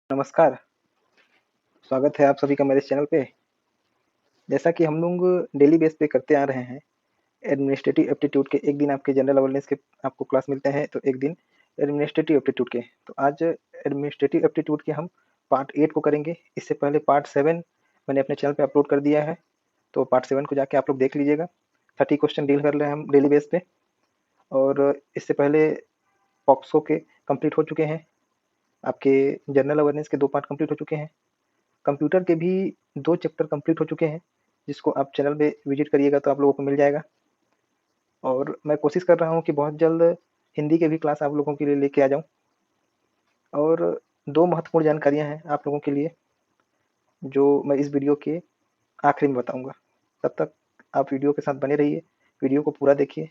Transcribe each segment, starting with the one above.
नमस्कार, स्वागत है आप सभी का मेरे इस चैनल पे। जैसा कि हम लोग डेली बेस पे करते आ रहे हैं, एडमिनिस्ट्रेटिव एप्टीट्यूड के एक दिन आपके जनरल अवेयरनेस के आपको क्लास मिलते हैं, तो एक दिन एडमिनिस्ट्रेटिव एप्टीट्यूड के। तो आज एडमिनिस्ट्रेटिव एप्टीट्यूड के हम पार्ट 8 को करेंगे। इससे पहले पार्ट 7 मैंने अपने चैनल पे अपलोड कर दिया है, तो पार्ट 7 को जाके आप लोग देख लीजिएगा। 30 क्वेश्चन डील कर रहे हैं हम डेली बेस पे। और इससे पहले पॉक्सो के कंप्लीट हो चुके हैं, आपके जनरल अवेयरनेस के 2 पार्ट कंप्लीट हो चुके हैं। कंप्यूटर के भी 2 चैप्टर कंप्लीट हो चुके हैं, जिसको आप चैनल पे विजिट करिएगा तो आप लोगों को मिल जाएगा। और मैं कोशिश कर रहा हूँ कि बहुत जल्द हिंदी के भी क्लास आप लोगों के लिए लेके आ जाऊँ। और 2 महत्वपूर्ण जानकारियाँ हैं आप लोगों के लिए, जो मैं इस वीडियो के आखिरी में बताऊँगा। तब तक आप वीडियो के साथ बने रहिए, वीडियो को पूरा देखिए।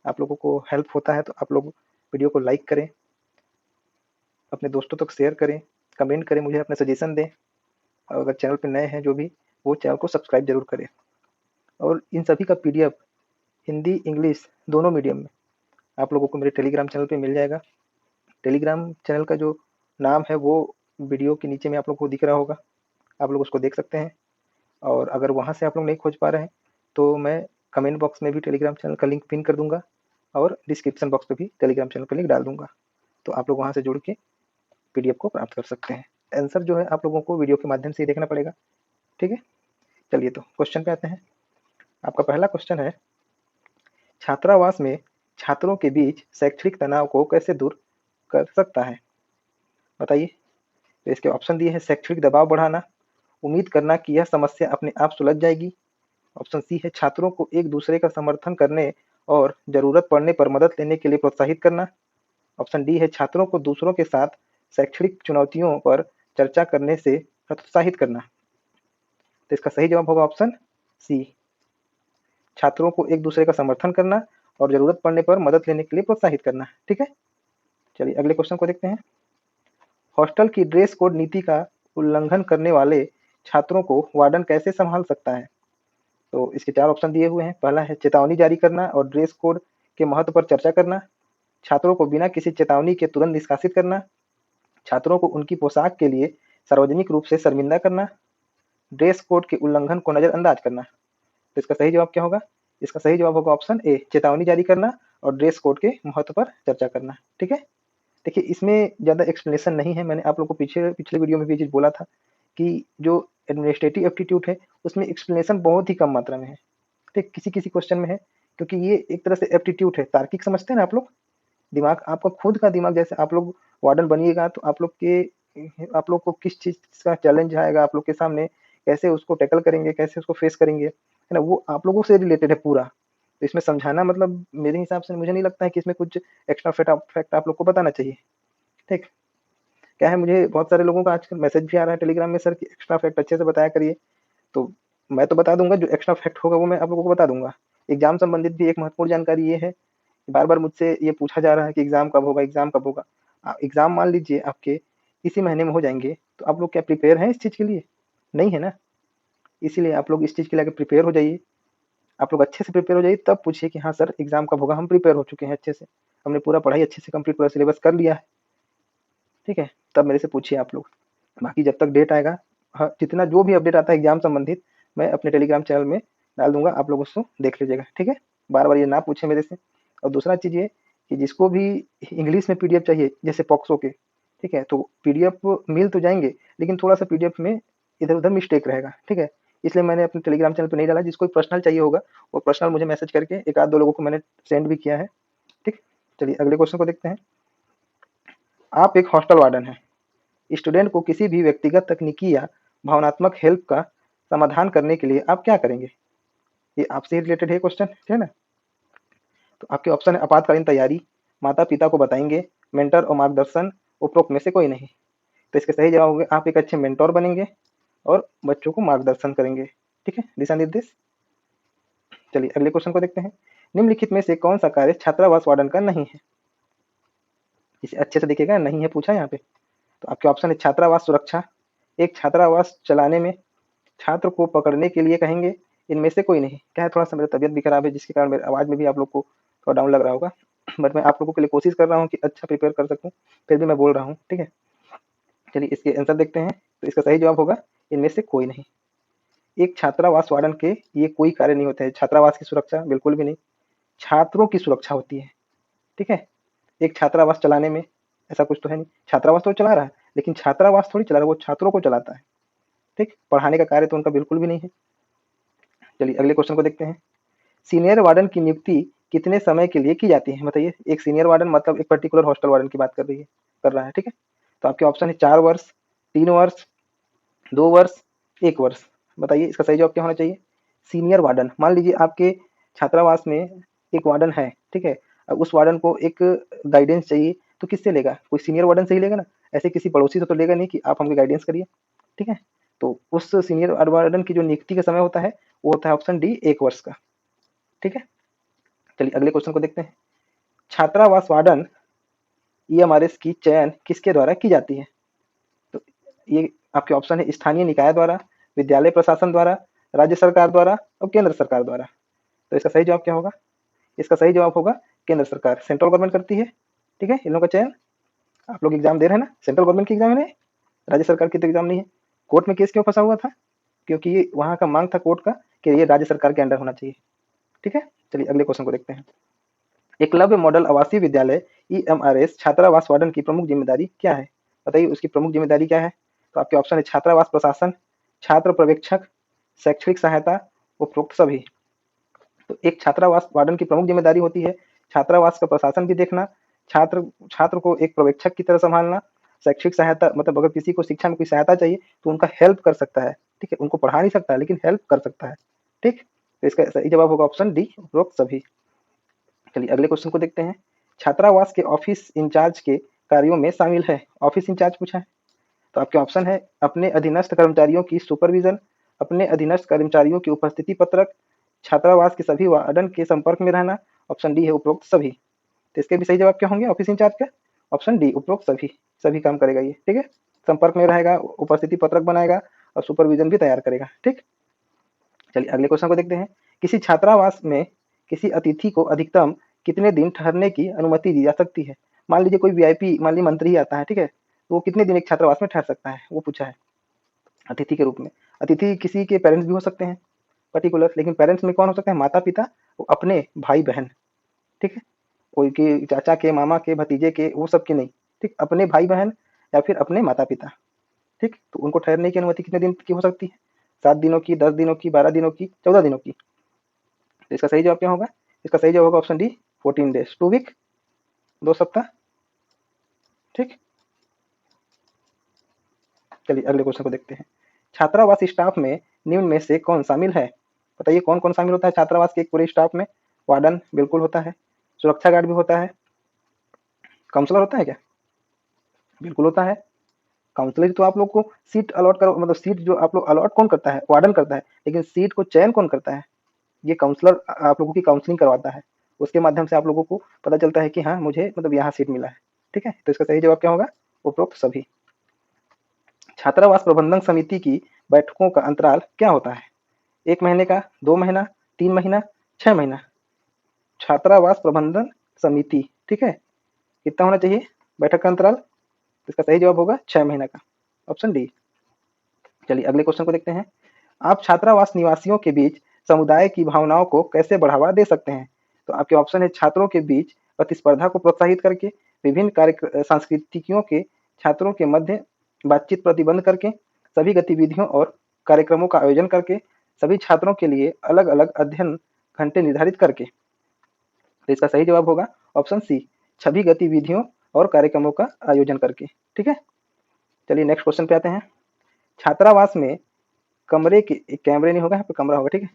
आप लोगों को हेल्प होता है तो आप लोग वीडियो को लाइक करें, अपने दोस्तों तक शेयर करें, कमेंट करें, मुझे अपने सजेशन दें। और अगर चैनल पे नए हैं जो भी, वो चैनल को सब्सक्राइब ज़रूर करें। और इन सभी का पीडीएफ हिंदी, इंग्लिश दोनों मीडियम में आप लोगों को मेरे टेलीग्राम चैनल पे मिल जाएगा। टेलीग्राम चैनल का जो नाम है वो वीडियो के नीचे में आप लोग को दिख रहा होगा, आप लोग उसको देख सकते हैं। और अगर वहाँ से आप लोग नहीं खोज पा रहे हैं तो मैं कमेंट बॉक्स में भी टेलीग्राम चैनल का लिंक पिन कर दूंगा, और डिस्क्रिप्शन बॉक्स में भी टेलीग्राम चैनल का लिंक डाल दूंगा, तो आप लोग वहाँ से जुड़ के पीडीएफ को प्राप्त कर सकते हैं। आंसर जो है आप लोगों को वीडियो के माध्यम से ही देखना पड़ेगा, ठीक है। चलिए तो क्वेश्चन पे आते हैं। आपका पहला क्वेश्चन है, छात्रावास में छात्रों के बीच शैक्षणिक तनाव को कैसे दूर कर सकता है, बताइए। तो इसके ऑप्शन दिए हैं, शैक्षणिक दबाव बढ़ाना, उम्मीद करना कि यह समस्या अपने आप सुलझ जाएगी। ऑप्शन सी है, छात्रों को एक दूसरे का समर्थन करने और जरूरत पड़ने पर मदद लेने के लिए प्रोत्साहित करना। ऑप्शन डी है, छात्रों को दूसरों के साथ शैक्षणिक चुनौतियों पर चर्चा करने से हतोत्साहित करना। तो इसका सही जवाब होगा ऑप्शन सी, छात्रों को एक दूसरे का समर्थन करना और जरूरत पड़ने पर मदद लेने के लिए प्रोत्साहित करना, ठीक है। चलिए अगले क्वेश्चन को देखते हैं। हॉस्टल की ड्रेस कोड नीति का उल्लंघन करने वाले छात्रों को वार्डन कैसे संभाल सकता है। तो इसके 4 ऑप्शन दिए हुए हैं। पहला है, चेतावनी जारी करना और ड्रेस कोड के महत्व पर चर्चा करना, छात्रों को बिना किसी चेतावनी के तुरंत निष्कासित करना, छात्रों को उनकी पोशाक के लिए सार्वजनिक रूप से शर्मिंदा करना, ड्रेस कोड के उल्लंघन को नजरअंदाज करना। तो इसका सही जवाब क्या होगा? इसका सही जवाब होगा ऑप्शन ए, चेतावनी जारी करना और ड्रेस कोड के महत्व पर चर्चा करना, ठीक है। देखिए इसमें ज़्यादा एक्सप्लेनेशन नहीं है, मैंने आप लोगों को पिछले वीडियो में भी ये चीज़ बोला था कि जो एडमिनिस्ट्रेटिव एप्टीट्यूड है उसमें एक्सप्लेनेशन बहुत ही कम मात्रा में है, ठीक। किसी-किसी क्वेश्चन में है, क्योंकि ये एक तरह से एप्टीट्यूड है, तार्किक समझते हैं ना आप लोग? दिमाग, आपका खुद का दिमाग, जैसे आप लोग वार्डन बनिएगा तो आप लोग को किस चीज़ का चैलेंज आएगा आप लोग के सामने, कैसे उसको टैकल करेंगे, कैसे उसको फेस करेंगे, है ना? वो आप लोगों से रिलेटेड है पूरा। तो इसमें समझाना मतलब मेरे हिसाब से मुझे नहीं लगता है कि इसमें कुछ एक्स्ट्रा फैक्ट आप लोग को बताना चाहिए, ठीक। क्या है, मुझे बहुत सारे लोगों का आजकल मैसेज भी आ रहा है टेलीग्राम में, सर कि एक्स्ट्रा फैक्ट अच्छे से बताया करिए। तो मैं तो बता दूँगा, जो एक्स्ट्रा फैक्ट होगा वो मैं आप लोगों को बता दूँगा। एग्ज़ाम संबंधित भी एक महत्वपूर्ण जानकारी ये है, बार-बार मुझसे ये पूछा जा रहा है कि एग्ज़ाम कब होगा, एग्ज़ाम कब होगा? एग्ज़ाम मान लीजिए आपके इसी महीने में हो जाएँगे, तो आप लोग क्या प्रिपेयर हैं इस चीज़ के लिए? नहीं है ना? इसीलिए आप लोग इस चीज़ के लिए आगे प्रिपेयर हो जाइए। आप लोग अच्छे से प्रिपेयर हो जाइए, तब पूछिए कि हाँ सर एग्ज़ाम कब होगा? हम प्रिपेयर हो चुके हैं अच्छे से, हमने पूरा पढ़ाई अच्छे से कंप्लीट, पूरा सिलेबस कर लिया है, ठीक है? तब मेरे से पूछिए आप लोग। बाकी जब तक डेट आएगा, हाँ, जितना जो भी अपडेट आता है एग्ज़ाम संबंधित, मैं अपने टेलीग्राम चैनल में डाल दूँगा, आप लोग उसको देख लीजिएगा, ठीक है? बार-बार ये ना पूछें मेरे से। और दूसरा चीज़ ये कि जिसको भी इंग्लिश में पीडीएफ चाहिए, जैसे पॉक्सो के, ठीक है? तो पीडीएफ मिल तो जाएँगे, लेकिन थोड़ा-सा पीडीएफ में इधर-उधर मिस्टेक रहेगा, ठीक है? इसलिए मैंने अपने टेलीग्राम चैनल पे नहीं डाला। जिसको पर्सनल चाहिए होगा, वो पर्सनल मुझे मैसेज करके, 1 आध 2 लोगों को मैंने सेंड भी किया है, ठीक? चलिए अगले क्वेश्चन को देखते हैं। आप एक हॉस्टल वार्डन हैं। स्टूडेंट को किसी भी व्यक्तिगत तकनीकी या भावनात्मक हेल्प का समाधान करने के लिए आप क्या करेंगे? ये आपसे ही रिलेटेड है क्वेश्चन, है ना? तो आपके ऑप्शन है, आपातकालीन तैयारी, माता-पिता को बताएँगे, मेंटर और मार्गदर्शन, उपरोक्त में से कोई नहीं। तो इसके सही जवाब होंगे, आप एक अच्छे मेंटर बनेंगे और बच्चों को मार्गदर्शन करेंगे, ठीक है? दिशा-निर्देश। चलिए अगले क्वेश्चन को देखते हैं। निम्नलिखित में से कौन-सा कार्य छात्रावास वार्डन का नहीं है? इसे अच्छे से देखिएगा, नहीं है पूछा है यहाँ पे। तो आपके ऑप्शन है, छात्रावास सुरक्षा, एक छात्रावास चलाने में, छात्र को पकड़ने के लिए कहेंगे, इनमें से कोई नहीं। क्या है, थोड़ा-सा मेरा तबीयत भी खराब है, जिसके कारण मेरी आवाज़ में भी आप लोग को थोड़ा डाउन लग रहा होगा। बट मैं आप लोगों के लिए कोशिश कर रहा हूँ कि अच्छा प्रिपेयर कर सकूँ, फिर भी मैं बोल रहा हूँ, ठीक है? चलिए इसके आंसर देखते हैं। तो इसका सही जवाब होगा इनमें से कोई नहीं। एक छात्रावास वार्डन के ये कोई कार्य नहीं होते हैं। छात्रावास की सुरक्षा बिल्कुल भी नहीं, छात्रों की सुरक्षा होती है। ठीक है, एक छात्रावास चलाने में ऐसा कुछ तो है नहीं, छात्रावास तो चला रहा है लेकिन छात्रावास थोड़ी चला रहा है, वो छात्रों को चलाता है। ठीक, पढ़ाने का कार्य तो उनका बिल्कुल भी नहीं है। चलिए अगले क्वेश्चन को देखते हैं। सीनियर वार्डन की नियुक्ति कितने समय के लिए की जाती है? बताइए। एक सीनियर वार्डन मतलब एक पर्टिकुलर हॉस्टल वार्डन की बात कर रहा है। ठीक है, तो आपके ऑप्शन है 4 वर्ष, 3 वर्ष, 2 वर्ष, 1 वर्ष। बताइए इसका सही जवाब क्या होना चाहिए? Senior warden. मान लीजिए आपके छात्रावास में एक वार्डन है, ठीक है, अब उस वार्डन को एक गाइडेंस चाहिए तो किससे लेगा? कोई सीनियर वार्डन से ही लेगा ना, ऐसे किसी पड़ोसी से तो लेगा नहीं कि आप हमको गाइडेंस करिए। ठीक है, तो उस सीनियर वार्डन की जो नियुक्ति का समय होता है वो होता है ऑप्शन डी 1 वर्ष का। ठीक है, चलिए अगले क्वेश्चन को देखते हैं। छात्रावास वार्डन ईएमआरएस की चयन किसके द्वारा की जाती है? तो ये आपके ऑप्शन है स्थानीय निकाय द्वारा, विद्यालय प्रशासन द्वारा, राज्य सरकार द्वारा और केंद्र सरकार द्वारा। तो इसका सही जवाब क्या होगा? इसका सही जवाब होगा केंद्र सरकार, सेंट्रल गवर्नमेंट करती है। ठीक है, इन लोगों का चयन। आप लोग एग्जाम दे रहे हैं ना, सेंट्रल गवर्नमेंट की एग्जाम है, राज्य सरकार की तो एग्जाम नहीं है। कोर्ट में केस क्यों फंसा हुआ था? क्योंकि ये वहां का मांग था कोर्ट का कि ये राज्य सरकार के अंडर होना चाहिए। ठीक है, चलिए अगले क्वेश्चन को देखते हैं। एकलव्य मॉडल आवासीय विद्यालय ईएमआरएस छात्रावास वार्डन की प्रमुख जिम्मेदारी क्या है? बताइए उसकी प्रमुख जिम्मेदारी क्या है? तो आपके ऑप्शन है छात्रावास प्रशासन, छात्र पर्यवेक्षक, शैक्षणिक सहायता, उपरोक्त सभी। तो एक छात्रावास वार्डन की प्रमुख जिम्मेदारी होती है छात्रावास का प्रशासन भी देखना, छात्र छात्र को एक पर्यवेक्षक की तरह संभालना, शैक्षिक सहायता मतलब अगर किसी को शिक्षा में कोई सहायता चाहिए तो उनका हेल्प कर सकता है। ठीक है, उनको पढ़ा नहीं सकता है लेकिन हेल्प कर सकता है। ठीक, तो इसका सही जवाब होगा ऑप्शन डी उपरोक्त सभी। चलिए अगले क्वेश्चन को देखते हैं। छात्रावास के ऑफिस इंचार्ज के कार्यों में शामिल है। ऑफिस इंचार्ज पूछा है, तो आपके ऑप्शन है अपने अधीनस्थ कर्मचारियों की सुपरविजन, अपने अधीनस्थ कर्मचारियों की उपस्थिति पत्रक, छात्रावास के सभी वार्डन के संपर्क में रहना। ऑप्शन डी है उपरोक्त सभी। तो इसके भी सही जवाब क्या होंगे ऑफिस इंचार्ज का? ऑप्शन डी उपरोक्त सभी, सभी काम करेगा ये। ठीक है, संपर्क में रहेगा, उपस्थिति पत्रक बनाएगा और सुपरविजन भी तैयार करेगा। ठीक, चलिए अगले क्वेश्चन को देखते हैं। किसी छात्रावास में किसी अतिथि को अधिकतम कितने दिन ठहरने की अनुमति दी जा सकती है? मान लीजिए कोई वीआईपी, मान लीजिए मंत्री ही आता है, ठीक है, तो वो कितने दिन एक छात्रावास में ठहर सकता है, वो पूछा है अतिथि के रूप में। अतिथि किसी के पेरेंट्स भी हो सकते हैं पर्टिकुलर, लेकिन पेरेंट्स में कौन हो सकता है? माता पिता, वो अपने भाई बहन। ठीक है, कोई के चाचा के, मामा के, भतीजे के, वो सब के नहीं। ठीक, अपने भाई बहन या फिर अपने माता पिता। ठीक, तो उनको ठहरने की अनुमति कितने दिन की हो सकती है? 7 दिनों की, 10 दिनों की, 12 दिनों की, 14 दिनों की। तो इसका सही जवाब क्या होगा? इसका सही जवाब होगा ऑप्शन डी 14 डेज, 2 वीक, 2 सप्ताह। ठीक, चलिए अगले क्वेश्चन को देखते हैं। छात्रावास स्टाफ में निम्न में से कौन शामिल है? बताइए कौन कौन शामिल होता है छात्रावास के एक पूरे स्टाफ में? वार्डन बिल्कुल होता है, सुरक्षा गार्ड भी होता है, काउंसलर होता है क्या? बिल्कुल होता है। काउंसलर तो आप लोग को सीट अलॉट करो, मतलब सीट जो आप लोग अलॉट कौन करता है? वार्डन करता है, लेकिन सीट को चयन कौन करता है? ये काउंसलर आप लोगों की काउंसलिंग करवाता है, उसके माध्यम से आप लोगों को पता चलता है कि हाँ मुझे मतलब यहाँ सीट मिला है। ठीक है, तो इसका सही जवाब क्या होगा? उपरोक्त सभी। छात्रावास प्रबंधन समिति की बैठकों का अंतराल क्या होता है? 1 महीने का, 2 महीना, 3 महीना, 6 महीना। छात्रावास प्रबंधन समिति, ठीक है, कितना होना चाहिए बैठक का अंतराल? तो इसका सही जवाब होगा 6 महीना का, ऑप्शन डी। चलिए अगले क्वेश्चन को देखते हैं। आप छात्रावास निवासियों के बीच समुदाय की भावनाओं को कैसे बढ़ावा दे सकते हैं? तो आपके ऑप्शन है छात्रों के बीच प्रतिस्पर्धा को प्रोत्साहित करके, विभिन्न कार्य सांस्कृतिकों के छात्रों के मध्य बातचीत प्रतिबंध करके, सभी गतिविधियों और कार्यक्रमों का आयोजन करके, सभी छात्रों के लिए अलग अलग अध्ययन घंटे निर्धारित करके। तो इसका सही जवाब होगा ऑप्शन सी, सभी गतिविधियों और कार्यक्रमों का आयोजन करके। ठीक है, चलिए नेक्स्ट क्वेश्चन पे आते हैं। छात्रावास में कमरे के, कैमरे नहीं होगा यहाँ पे, कमरा होगा। ठीक है,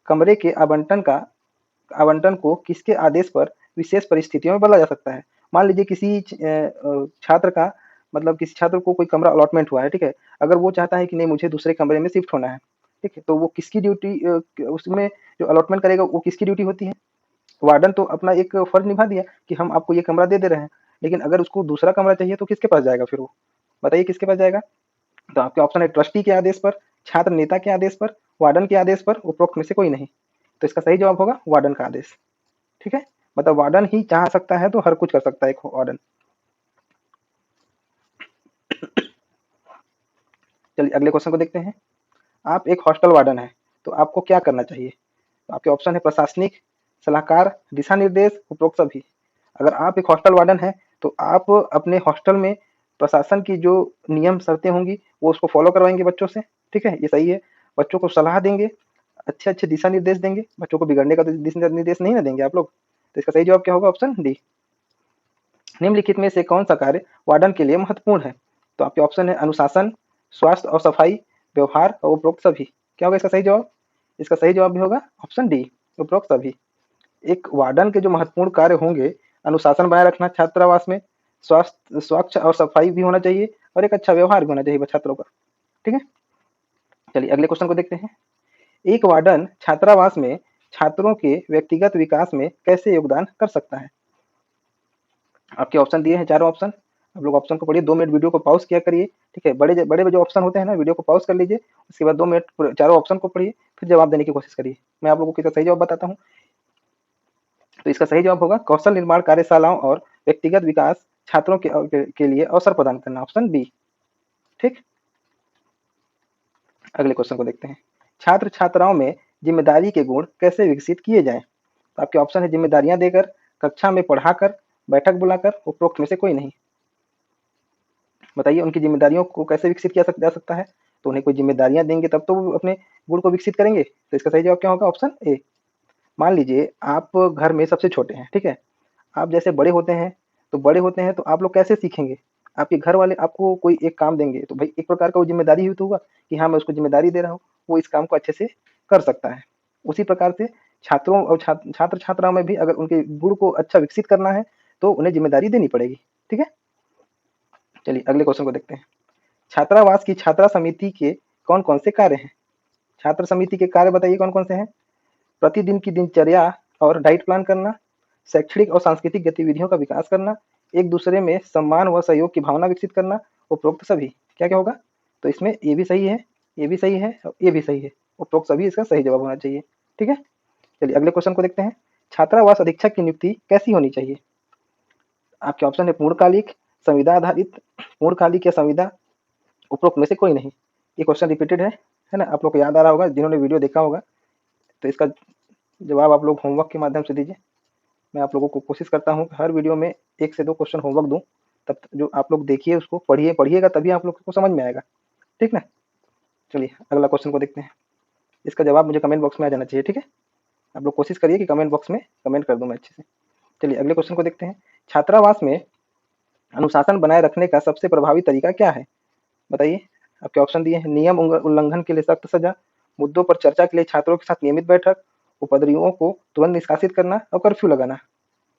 कमरे के आवंटन को किसके आदेश पर विशेष परिस्थितियों में बदला जा सकता है? मान लीजिए किसी छात्र का मतलब किसी छात्र को कोई कमरा अलॉटमेंट हुआ है, ठीक है, अगर वो चाहता है कि नहीं मुझे दूसरे कमरे में शिफ्ट होना है, ठीक है, तो वो किसकी ड्यूटी उसमें जो अलॉटमेंट करेगा वो किसकी ड्यूटी होती है? वार्डन तो अपना एक फर्ज निभा दिया कि हम आपको ये कमरा दे रहे हैं, लेकिन अगर उसको दूसरा कमरा चाहिए तो किसके पास जाएगा फिर वो? बताइए किसके पास जाएगा? तो आपके ऑप्शन है ट्रस्टी के आदेश पर, छात्र नेता के आदेश पर, वार्डन के आदेश पर, उपरोक्त में से कोई नहीं। तो इसका सही जवाब होगा वार्डन का आदेश। ठीक है, मतलब वार्डन ही चाह सकता है तो हर कुछ कर सकता है एक वार्डन। चलिए अगले क्वेश्चन को देखते हैं। आप एक हॉस्टल वार्डन है, तो आपको क्या करना चाहिए? तो आपके ऑप्शन है प्रशासनिक, सलाहकार, दिशा निर्देश, उपरोक्त सभी। अगर आप एक हॉस्टल वार्डन है, तो आप अपने हॉस्टल में प्रशासन की जो नियम शर्तें होंगी वो उसको फॉलो करवाएंगे बच्चों से, ठीक है, ये सही है। बच्चों को सलाह देंगे, अच्छे अच्छे दिशा निर्देश देंगे, बच्चों को बिगड़ने का दिशा निर्देश नहीं ना देंगे आप लोग। तो इसका सही जवाब क्या होगा? Option D. निम्नलिखित में से कौन सा कार्य वार्डन के लिए महत्वपूर्ण है? तो आपके ऑप्शन है अनुशासन, स्वास्थ्य और सफाई, व्यवहार और उपरोक्त सभी। क्या होगा इसका सही जवाब? इसका सही जवाब भी होगा ऑप्शन डी, उपरोक्त सभी। एक वार्डन के जो महत्वपूर्ण कार्य होंगे, अनुशासन बनाए रखना छात्रावास में, स्वास्थ्य स्वच्छ और सफाई भी होना चाहिए, और एक अच्छा व्यवहार भी होना चाहिए छात्रों का, ठीक है। चलिए अगले क्वेश्चन को देखते हैं। एक वार्डन छात्रावास में छात्रों के व्यक्तिगत विकास में कैसे योगदान कर सकता है? आपके ऑप्शन दिए हैं, चारों ऑप्शन। आप लोग ऑप्शन को पढ़िए, 2 मिनट वीडियो को पॉज किया करिए, ठीक है। बड़े बड़े जो ऑप्शन होते हैं ना, वीडियो को पॉज कर लीजिए, उसके बाद 2 मिनट चारों ऑप्शन को पढ़िए, फिर जवाब देने की कोशिश करिए। मैं आप लोगों को इसका सही जवाब बताता हूँ। तो इसका सही जवाब होगा कौशल निर्माण कार्यशालाओं और व्यक्तिगत विकास छात्रों के लिए अवसर प्रदान करना, ऑप्शन बी, ठीक। अगले क्वेश्चन को देखते हैं। छात्र छात्राओं में जिम्मेदारी के गुण कैसे विकसित किए जाएं? तो आपके ऑप्शन है जिम्मेदारियां देकर, कक्षा में पढ़ाकर, बैठक बुलाकर, उपरोक्त में से कोई नहीं। बताइए उनकी जिम्मेदारियों को कैसे विकसित किया जा सकता है? तो उन्हें कोई जिम्मेदारियां देंगे तब तो वो अपने गुण को विकसित करेंगे। तो इसका सही जवाब क्या होगा? Option A. मान लीजिए आप घर में सबसे छोटे हैं, ठीक है। आप जैसे बड़े होते हैं तो आप लोग कैसे सीखेंगे? आपके घर वाले आपको कोई एक काम देंगे तो भाई एक प्रकार का वो जिम्मेदारी ही तो होगा कि हाँ मैं उसको जिम्मेदारी दे रहा हूँ, वो इस काम को अच्छे से कर सकता है। उसी प्रकार से छात्रों और छात्र छात्राओं में भी अगर उनके गुण को अच्छा विकसित करना है तो उन्हें जिम्मेदारी देनी पड़ेगी, ठीक है। चलिए अगले क्वेश्चन को देखते हैं। छात्रावास की छात्रा समिति के कौन कौन से कार्य हैं? छात्र समिति के कार्य बताइए कौन कौन से हैं? प्रतिदिन की दिनचर्या और डाइट प्लान करना, शैक्षणिक और सांस्कृतिक गतिविधियों का विकास करना, एक दूसरे में सम्मान व सहयोग की भावना विकसित करना, उपरोक्त सभी। क्या क्या होगा? तो इसमें ये भी सही है, ये भी सही है और ये भी सही है, उपरोक्त सभी इसका सही जवाब होना चाहिए, ठीक है। चलिए अगले क्वेश्चन को देखते हैं। छात्रावास अधीक्षक की नियुक्ति कैसी होनी चाहिए? आपके ऑप्शन है पूर्णकालिक, संविदा आधारित, पूर्णकालिक या संविदा, उपरोक्त में से कोई नहीं। ये क्वेश्चन रिपीटेड है ना, आप लोग को याद आ रहा होगा जिन्होंने वीडियो देखा होगा। तो इसका जवाब आप लोग होमवर्क के माध्यम से दीजिए। मैं आप लोगों को कोशिश करता हूँ हर वीडियो में 1 से 2 क्वेश्चन होमवर्क दूँ, तब जो आप लोग देखिए उसको पढ़िएगा तभी आप लोग को समझ में आएगा, ठीक ना। चलिए अगला क्वेश्चन को देखते हैं। इसका जवाब मुझे कमेंट बॉक्स में आ जाना चाहिए, ठीक है। आप लोग कोशिश करिए कि कमेंट बॉक्स में कमेंट कर दूँ मैं अच्छे से। चलिए अगले क्वेश्चन को देखते हैं। छात्रावास में अनुशासन बनाए रखने का सबसे प्रभावी तरीका क्या है? बताइए। आपके ऑप्शन दिए हैं नियम उल्लंघन के लिए सख्त सजा, मुद्दों पर चर्चा के लिए छात्रों के साथ नियमित बैठक, उपद्रवियों को तुरंत निष्कासित करना और कर्फ्यू लगाना।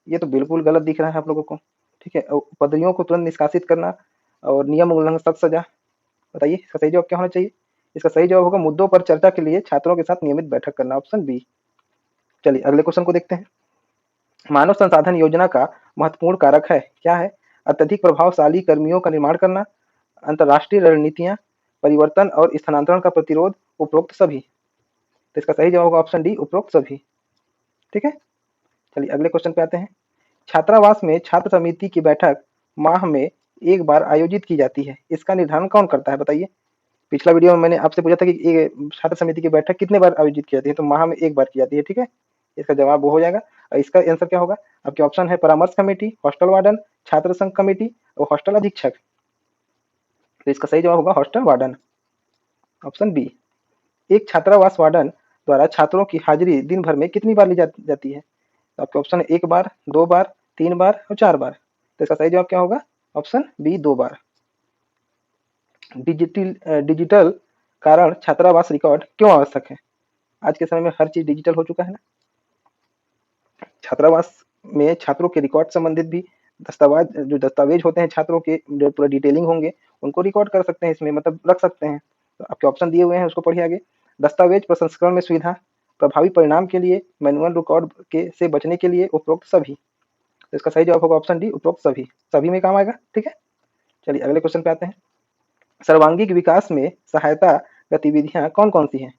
ये तो बिल्कुल गलत दिख रहा है आप लोगों को, ठीक है। उपद्रवियों को तुरंत निष्कासित करना और नियम उल्लंघन सख्त सजा। बताइए इसका सही जवाब क्या होना चाहिए? इसका सही जवाब होगा मुद्दों पर चर्चा के लिए छात्रों के साथ नियमित बैठक करना, ऑप्शन बी। चलिए अगले क्वेश्चन को देखते हैं। मानव संसाधन योजना का महत्वपूर्ण कारक है, क्या है? अत्यधिक प्रभावशाली कर्मियों का निर्माण करना, अंतर्राष्ट्रीय रणनीतियां, परिवर्तन और स्थानांतरण का प्रतिरोध, उपरोक्त सभी। तो इसका सही जवाब होगा ऑप्शन डी, उपरोक्त सभी, ठीक है। चलिए अगले क्वेश्चन पे आते हैं। छात्रावास में छात्र समिति की बैठक माह में एक बार आयोजित की जाती है, इसका निर्धारण कौन करता है? बताइए। पिछला वीडियो में मैंने आपसे पूछा था कि ये छात्र समिति की बैठक कितने बार आयोजित की जाती है, तो माह में एक बार की जाती है, ठीक है। इसका जवाब वो हो जाएगा। और इसका आंसर क्या होगा? आपके ऑप्शन है परामर्श कमेटी, हॉस्टल वार्डन, छात्र संघ कमेटी और हॉस्टल अधीक्षक। तो इसका सही जवाब होगा हॉस्टल वार्डन, ऑप्शन बी। एक छात्रावास वार्डन द्वारा छात्रों की हाजिरी दिन भर में कितनी बार ली जाती है? तो आपके ऑप्शन है 1 बार, 2 बार, 3 बार और 4 बार। तो इसका सही जवाब क्या होगा? ऑप्शन बी, 2 बार। डिजिटल कारण छात्रावास रिकॉर्ड क्यों आवश्यक है? आज के समय में हर चीज डिजिटल हो चुका है ना। छात्रावास में छात्रों के रिकॉर्ड संबंधित भी दस्तावेज होते हैं, छात्रों के जो पूरा डिटेलिंग होंगे उनको रिकॉर्ड कर सकते हैं, इसमें मतलब रख सकते हैं। तो आपके ऑप्शन दिए हुए हैं, उसको पढ़िए आगे। दस्तावेज प्रसंस्करण में सुविधा, प्रभावी परिणाम के लिए, मैनुअल रिकॉर्ड के से बचने के लिए, उपरोक्त सभी। तो इसका सही जवाब होगा ऑप्शन डी, उपरोक्त सभी, सभी में काम आएगा, ठीक है। चलिए अगले क्वेश्चन पे आते हैं। सर्वांगीण विकास में सहायता गतिविधियां कौन कौन सी हैं?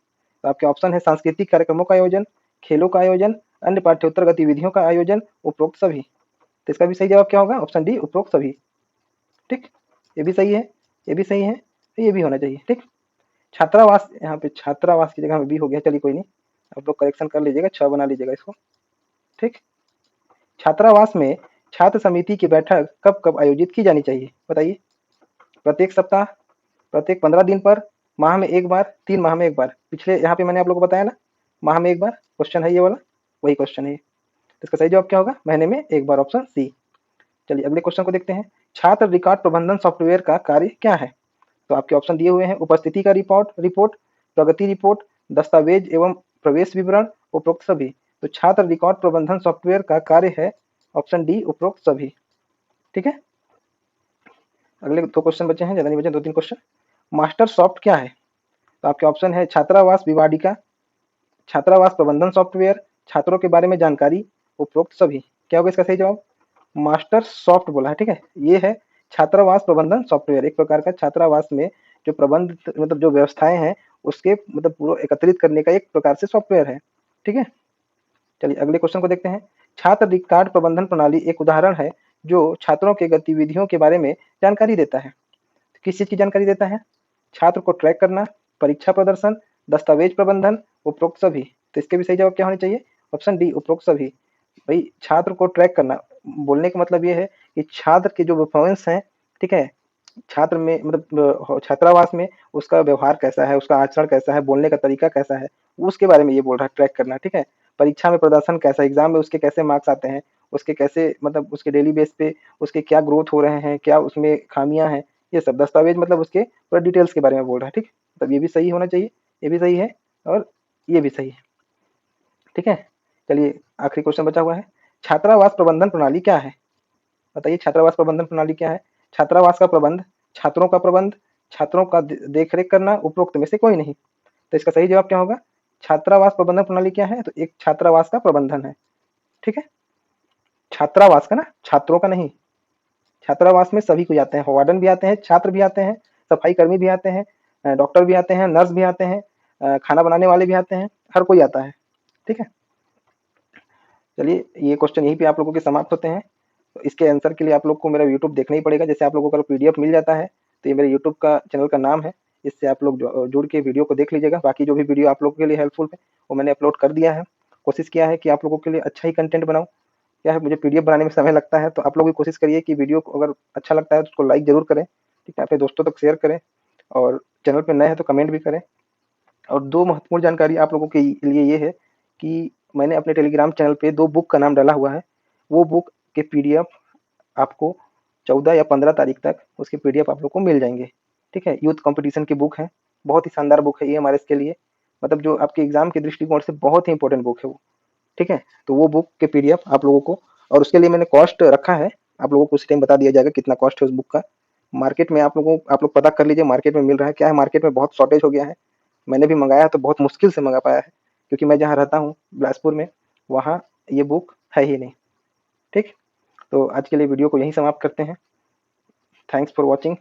तो आपके ऑप्शन है सांस्कृतिक कार्यक्रमों का आयोजन, खेलों का आयोजन, अन्य पाठ्योत्तर गतिविधियों का आयोजन, उपरोक्त सभी। तो इसका भी सही जवाब क्या होगा? ऑप्शन डी, उपरोक्त सभी, ठीक। ये भी सही है, ये भी सही है, तो ये भी होना चाहिए। ठीक, छात्रावास, यहाँ पे छात्रावास की जगह में बी हो गया, चलिए कोई नहीं, आप लोग करेक्शन कर लीजिएगा, 6 बना लीजिएगा इसको। ठीक, छात्रावास में छात्र समिति की बैठक कब कब आयोजित की जानी चाहिए, बताइए। प्रत्येक सप्ताह, प्रत्येक 15 दिन पर, माह में एक बार, 3 माह में एक बार। पिछले यहाँ पे मैंने आप लोगों को बताया ना, माह में एक बार क्वेश्चन है ये वाला, वही क्वेश्चन है। तो इसका सही जवाब क्या होगा, महीने में एक बार, ऑप्शन सी। चलिए अगले क्वेश्चन को देखते हैं। छात्र रिकॉर्ड प्रबंधन सॉफ्टवेयर का कार्य क्या है? तो आपके ऑप्शन दिए हुए हैं, उपस्थिति का रिपोर्ट, प्रगति रिपोर्ट, दस्तावेज एवं प्रवेश विवरण, उपरोक्त सभी। तो छात्र रिकॉर्ड प्रबंधन सॉफ्टवेयर का कार्य है ऑप्शन डी, उपरोक्त सभी। ठीक है, अगले 2 क्वेश्चन बचे हैं, ज्यादा नहीं बचे, 2-3 क्वेश्चन। मास्टर सॉफ्ट क्या है? तो आपके ऑप्शन है छात्रावास विवादिका, छात्रावास प्रबंधन सॉफ्टवेयर, छात्रों के बारे में जानकारी, उपरोक्त सभी। क्या होगा इसका सही जवाब? मास्टर सॉफ्ट बोला है। ठीक है, ये है छात्रावास प्रबंधन सॉफ्टवेयर, एक प्रकार का छात्रावास में जो प्रबंध मतलब जो व्यवस्थाएं हैं उसके मतलब पूरा एकत्रित करने का एक प्रकार से सॉफ्टवेयर है। ठीक है, चलिए अगले क्वेश्चन को देखते हैं। छात्र रिकॉर्ड प्रबंधन प्रणाली एक उदाहरण है जो छात्रों के गतिविधियों के बारे में जानकारी देता है। किस चीज की जानकारी देता है? छात्र को ट्रैक करना, परीक्षा प्रदर्शन, दस्तावेज प्रबंधन, उपरोक्त सभी। तो इसके भी सही जवाब क्या होने चाहिए? ऑप्शन डी, उपरोक्त सभी। भाई छात्र को ट्रैक करना, बोलने का मतलब ये है कि छात्र के जो परफॉर्मेंस हैं, ठीक है, छात्र में मतलब छात्रावास में उसका व्यवहार कैसा है, उसका आचरण कैसा है, बोलने का तरीका कैसा है, उसके बारे में ये बोल रहा है, ट्रैक करना। ठीक है, परीक्षा में प्रदर्शन कैसा, एग्जाम में उसके कैसे मार्क्स आते हैं, उसके कैसे मतलब उसके डेली बेस पे उसके क्या ग्रोथ हो रहे हैं, क्या उसमें खामियां हैं, ये सब। दस्तावेज मतलब उसके पूरा डिटेल्स के बारे में बोल रहा है। ठीक, तब ये भी सही होना चाहिए, ये भी सही है और ये भी सही है। ठीक है, चलिए आखिरी क्वेश्चन बचा हुआ है। छात्रावास प्रबंधन प्रणाली क्या है? बताइए, छात्रावास प्रबंधन प्रणाली क्या है? छात्रावास का प्रबंध, छात्रों का प्रबंध, छात्रों का देख-रेख करना, उपरोक्त में से कोई नहीं। तो इसका सही जवाब क्या होगा? छात्रावास प्रबंधन प्रणाली क्या है? तो एक छात्रावास का प्रबंधन है। ठीक है, छात्रावास का ना, छात्रों का नहीं। छात्रावास में सभी कोई आते हैं, वार्डन भी आते हैं, छात्र भी आते हैं, सफाई कर्मी भी आते हैं, डॉक्टर भी आते हैं, नर्स भी आते हैं, खाना बनाने वाले भी आते हैं, हर कोई आता है। ठीक है, चलिए ये क्वेश्चन यहीं पे आप लोगों के समाप्त होते हैं। तो इसके आंसर के लिए आप लोग को मेरा यूट्यूब देखना ही पड़ेगा। जैसे आप लोगों को पीडीएफ मिल जाता है तो ये मेरे यूट्यूब का चैनल का नाम है, इससे आप लोग जुड़ के वीडियो को देख लीजिएगा। बाकी जो भी वीडियो आप लोगों के लिए हेल्पफुल है वो मैंने अपलोड कर दिया है। कोशिश किया है कि आप लोगों के लिए अच्छा ही कंटेंट बनाऊँ। क्या है, मुझे पीडीएफ बनाने में समय लगता है, तो आप लोग भी कोशिश करिए कि वीडियो को अगर अच्छा लगता है तो उसको लाइक ज़रूर करें, ठीक है, अपने दोस्तों तक शेयर करें और चैनल पे नए हैं तो कमेंट भी करें। और 2 महत्वपूर्ण जानकारी आप लोगों के लिए ये है कि मैंने अपने टेलीग्राम चैनल पे 2 बुक का नाम डाला हुआ है। वो बुक के पीडीएफ आपको 14 या 15 तारीख तक उसके पीडीएफ आप लोग को मिल जाएँगे। ठीक है, यूथ कॉम्पिटिशन की बुक है, बहुत ही शानदार बुक है ये हमारे इसके लिए, मतलब जो आपके एग्ज़ाम के दृष्टिकोण से बहुत ही इम्पोर्टेंट बुक है वो। ठीक है, तो वो बुक के पीडीएफ आप लोगों को, और उसके लिए मैंने कॉस्ट रखा है, आप लोगों को उसी टाइम बता दिया जाएगा कितना कॉस्ट है उस बुक का। मार्केट में आप लोग पता कर लीजिए मार्केट में मिल रहा है, क्या है मार्केट में बहुत शॉर्टेज हो गया है। मैंने भी मँगाया तो बहुत मुश्किल से मँगा पाया है, क्योंकि मैं जहाँ रहता हूँ बिलासपुर में, वहाँ ये बुक है ही नहीं। ठीक, तो आज के लिए वीडियो को यहीं समाप्त करते हैं। Thanks for watching.